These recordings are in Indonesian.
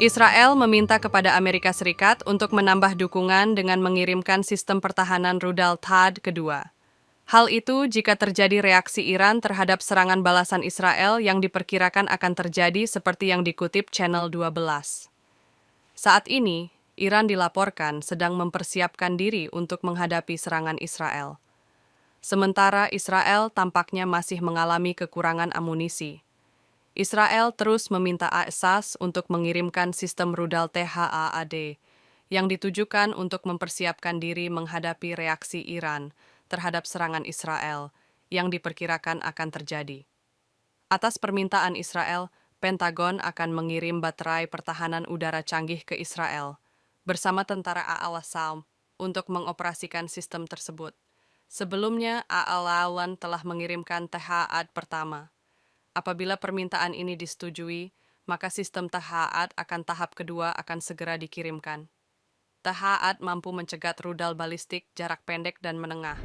Israel meminta kepada Amerika Serikat untuk menambah dukungan dengan mengirimkan sistem pertahanan rudal THAAD kedua. Hal itu jika terjadi reaksi Iran terhadap serangan balasan Israel yang diperkirakan akan terjadi seperti yang dikutip Channel 12. Saat ini, Iran dilaporkan sedang mempersiapkan diri untuk menghadapi serangan Israel. Sementara Israel tampaknya masih mengalami kekurangan amunisi. Israel terus meminta ASAS untuk mengirimkan sistem rudal THAAD yang ditujukan untuk mempersiapkan diri menghadapi reaksi Iran terhadap serangan Israel yang diperkirakan akan terjadi. Atas permintaan Israel, Pentagon akan mengirim baterai pertahanan udara canggih ke Israel bersama tentara Al-Qassam untuk mengoperasikan sistem tersebut. Sebelumnya, Al-Awan telah mengirimkan THAAD pertama. Apabila permintaan ini disetujui, maka sistem THAAD akan tahap kedua akan segera dikirimkan. THAAD mampu mencegat rudal balistik jarak pendek dan menengah.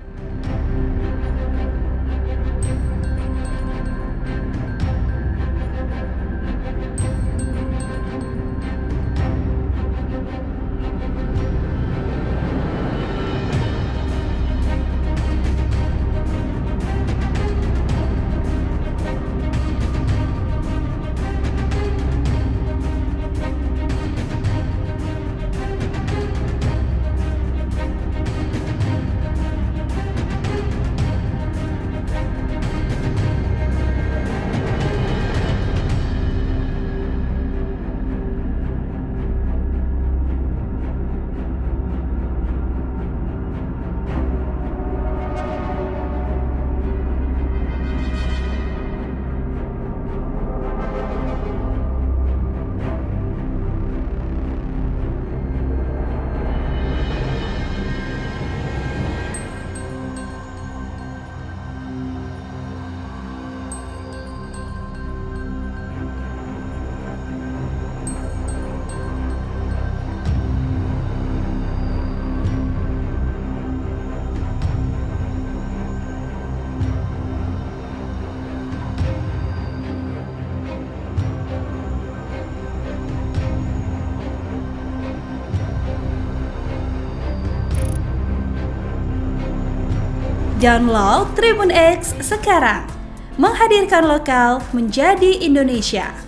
Download Tribun X sekarang, menghadirkan lokal menjadi Indonesia.